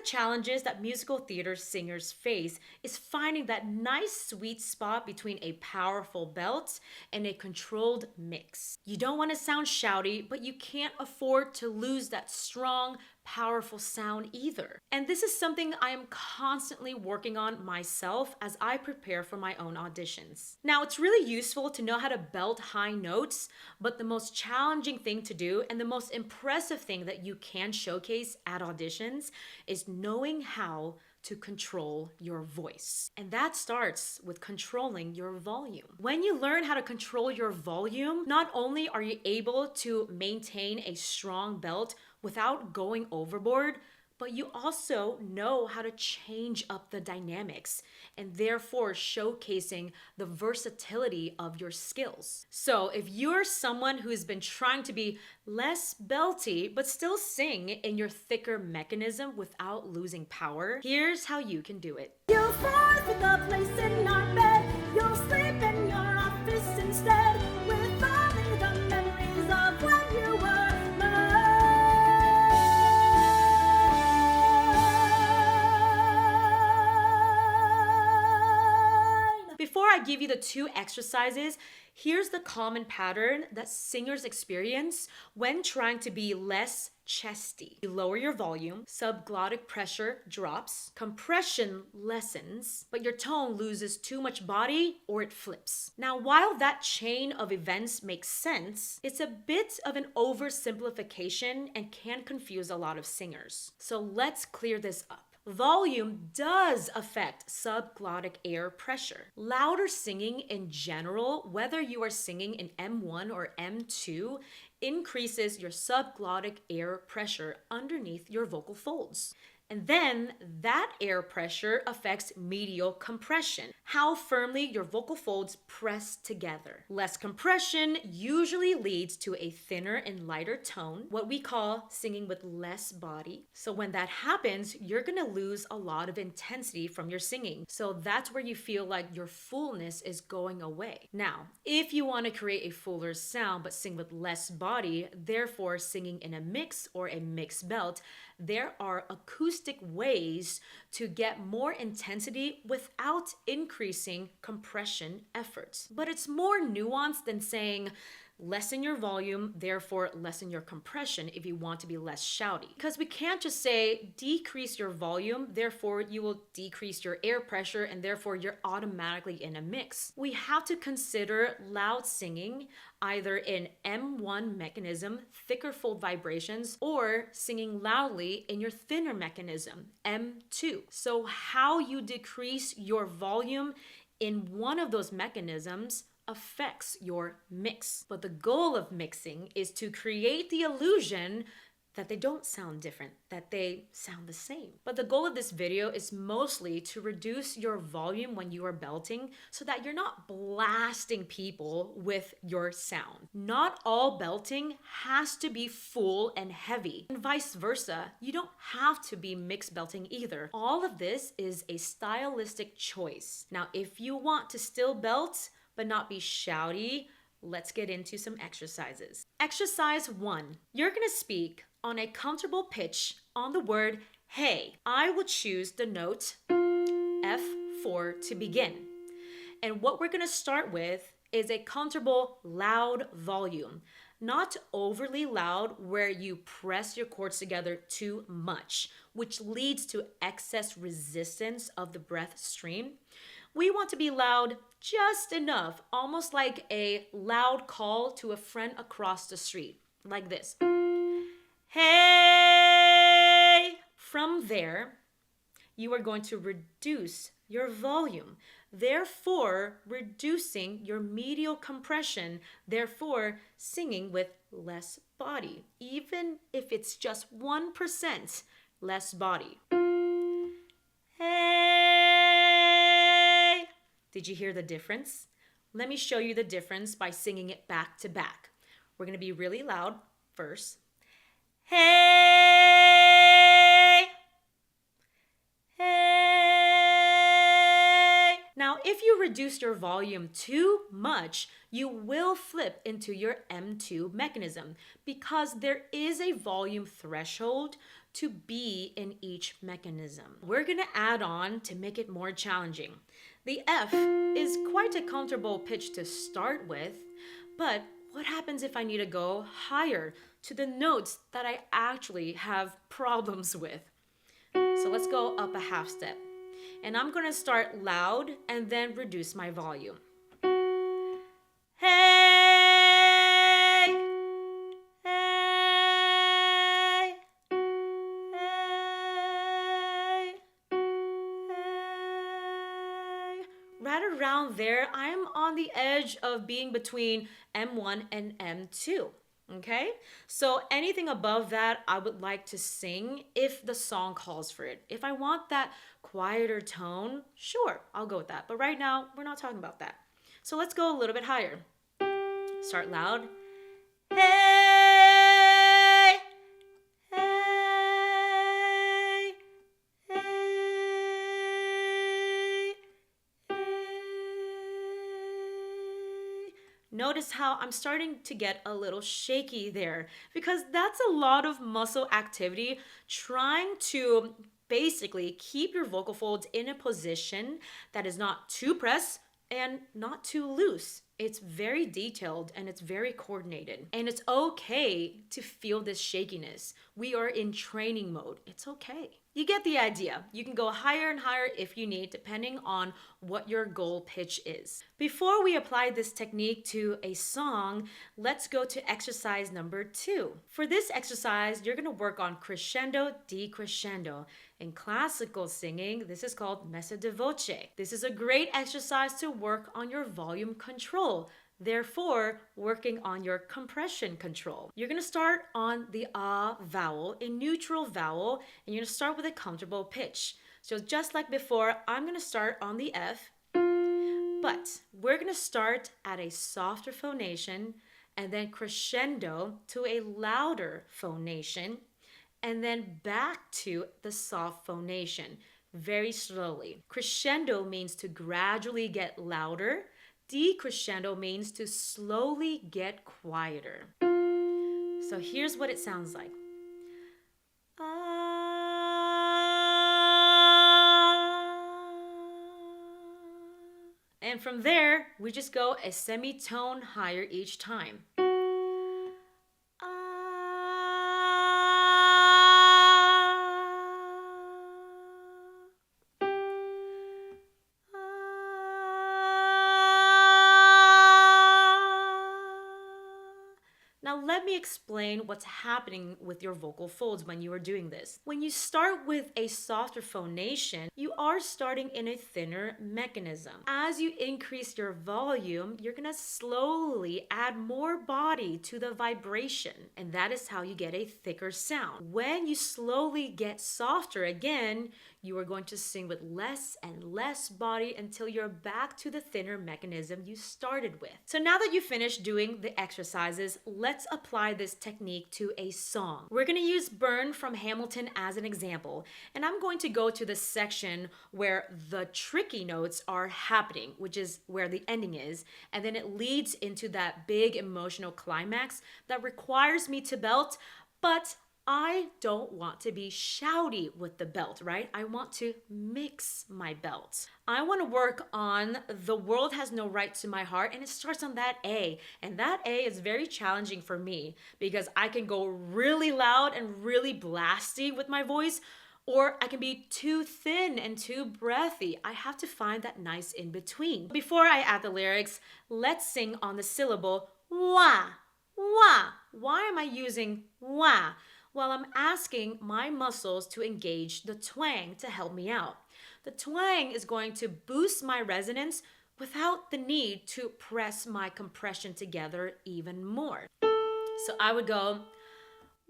challenges that musical theater singers face is finding that nice sweet spot between a powerful belt and a controlled mix. You don't want to sound shouty, but you can't afford to lose that strong, powerful sound either. And this is something I am constantly working on myself as I prepare for my own auditions. Now, it's really useful to know how to belt high notes, but the most challenging thing to do and the most impressive thing that you can showcase at auditions is knowing how to control your voice. And that starts with controlling your volume. When you learn how to control your volume, not only are you able to maintain a strong belt without going overboard, but you also know how to change up the dynamics and therefore showcasing the versatility of your skills. So if you're someone who's been trying to be less belty but still sing in your thicker mechanism without losing power, here's how you can do it. You'll find the place in our bed. You'll sleep in your office instead, with only the memories of when you were Before I give you the 2 exercises, here's the common pattern that singers experience when trying to be less chesty. You lower your volume, subglottic pressure drops, compression lessens, but your tone loses too much body or it flips. Now, while that chain of events makes sense, it's a bit of an oversimplification and can confuse a lot of singers. So let's clear this up. Volume does affect subglottic air pressure. Louder singing in general, whether you are singing in M1 or M2, increases your subglottic air pressure underneath your vocal folds. And then that air pressure affects medial compression, how firmly your vocal folds press together. Less compression usually leads to a thinner and lighter tone, what we call singing with less body. So when that happens, you're gonna lose a lot of intensity from your singing. So that's where you feel like your fullness is going away. Now, if you wanna create a fuller sound but sing with less body, therefore singing in a mix or a mixed belt, there are acoustic ways to get more intensity without increasing compression efforts. But it's more nuanced than saying lessen your volume, therefore lessen your compression if you want to be less shouty. Because we can't just say decrease your volume, therefore you will decrease your air pressure and therefore you're automatically in a mix. We have to consider loud singing either in M1 mechanism, thicker fold vibrations, or singing loudly in your thinner mechanism, M2. So how you decrease your volume in one of those mechanisms affects your mix. But the goal of mixing is to create the illusion that they don't sound different, that they sound the same. But the goal of this video is mostly to reduce your volume when you are belting so that you're not blasting people with your sound. Not all belting has to be full and heavy, and vice versa. You don't have to be mixed belting either. All of this is a stylistic choice. Now, if you want to still belt but not be shouty, let's get into some exercises. Exercise 1. You're gonna speak on a comfortable pitch on the word hey. I will choose the note F4 to begin. And what we're gonna start with is a comfortable loud volume. Not overly loud where you press your chords together too much, which leads to excess resistance of the breath stream. We want to be loud just enough, almost like a loud call to a friend across the street, like this. Hey! From there, you are going to reduce your volume, therefore reducing your medial compression, therefore singing with less body, even if it's just 1% less body. Hey! Did you hear the difference? Let me show you the difference by singing it back to back. We're going to be really loud first. Hey! Hey! Now, if you reduce your volume too much, you will flip into your M2 mechanism because there is a volume threshold to be in each mechanism. We're gonna add on to make it more challenging. The F is quite a comfortable pitch to start with, but what happens if I need to go higher to the notes that I actually have problems with? So let's go up a half step. And I'm gonna start loud and then reduce my volume. Hey, hey, hey, hey. Right around there, I'm on the edge of being between M1 and M2. Okay, so anything above that, I would like to sing if the song calls for it. If I want that quieter tone, sure, I'll go with that. But right now, we're not talking about that. So let's go a little bit higher. Start loud. Hey, hey, hey, hey. Notice how I'm starting to get a little shaky there because that's a lot of muscle activity trying to basically keep your vocal folds in a position that is not too pressed and not too loose. It's very detailed and it's very coordinated. And it's okay to feel this shakiness. We are in training mode. It's okay. You get the idea. You can go higher and higher if you need, depending on what your goal pitch is. Before we apply this technique to a song, let's go to exercise number 2. For this exercise, you're gonna work on crescendo, decrescendo. In classical singing, this is called Messa de voce. This is a great exercise to work on your volume control. Therefore, working on your compression control. You're gonna start on the ah vowel, a neutral vowel, and you're gonna start with a comfortable pitch. So just like before, I'm gonna start on the F, but we're gonna start at a softer phonation and then crescendo to a louder phonation and then back to the soft phonation very slowly. Crescendo means to gradually get louder. Decrescendo means to slowly get quieter. So here's what it sounds like. And from there, we just go a semitone higher each time. Now let me explain what's happening with your vocal folds when you are doing this. When you start with a softer phonation, you are starting in a thinner mechanism. As you increase your volume, you're gonna slowly add more body to the vibration, and that is how you get a thicker sound. When you slowly get softer again, you are going to sing with less and less body until you're back to the thinner mechanism you started with. So now that you finished doing the exercises, let's apply this technique to a song. We're gonna use Burn from Hamilton as an example, and I'm going to go to the section where the tricky notes are happening, which is where the ending is, and then it leads into that big emotional climax that requires me to belt, but I don't want to be shouty with the belt, right? I want to mix my belt. I want to work on The World Has No Right to My Heart, and it starts on that A. And that A is very challenging for me because I can go really loud and really blasty with my voice, or I can be too thin and too breathy. I have to find that nice in between. Before I add the lyrics, let's sing on the syllable wah, wah. Why am I using wah? Well, I'm asking my muscles to engage the twang to help me out. The twang is going to boost my resonance without the need to press my compression together even more. So I would go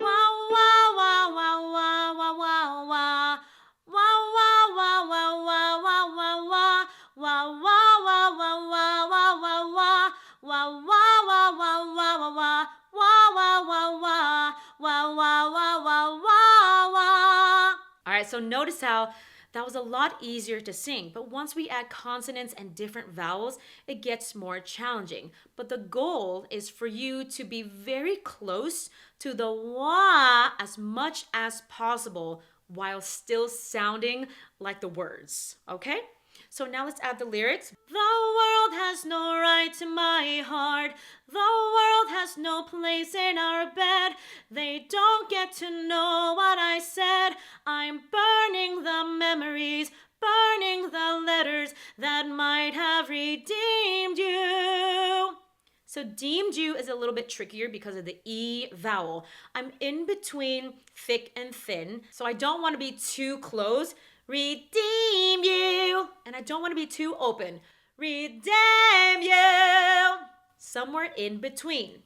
wah, wah, wah, wah, wah, wah, wah, wah. Wah, wah, wah, wah, wah, wah, wah, wah. Wah, wah, wah, wah, wah, wah, wah, wah. Wah, wah, wah, wah, wah, wah, wah. Wah, wah, wah, wah, wah, wah, wah, wah, wah, wah. All right, so notice how That was a lot easier to sing, but once we add consonants and different vowels, it gets more challenging. But the goal is for you to be very close to the wah as much as possible while still sounding like the words, okay? So now let's add the lyrics. The world has no right to my heart. The world has no place in our bed. They don't get to know what I said. I'm burning the memories, burning the letters that might have redeemed you. So deemed you is a little bit trickier because of the E vowel. I'm in between thick and thin, so I don't want to be too close. Redeem you. And I don't want to be too open. Redeem you. Somewhere in between.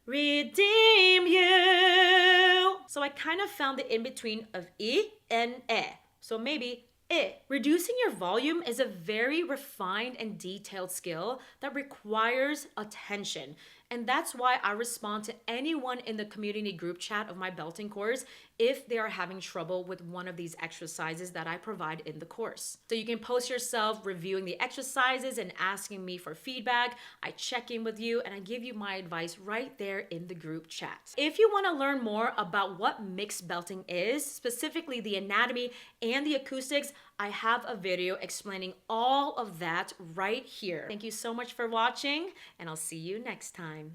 Redeem you. So I kind of found the in between of I and E. So maybe I. Reducing your volume is a very refined and detailed skill that requires attention. And that's why I respond to anyone in the community group chat of my belting course if they are having trouble with one of these exercises that I provide in the course. So you can post yourself reviewing the exercises and asking me for feedback. I check in with you and I give you my advice right there in the group chat. If you want to learn more about what mixed belting is, specifically the anatomy and the acoustics, I have a video explaining all of that right here. Thank you so much for watching, and I'll see you next time.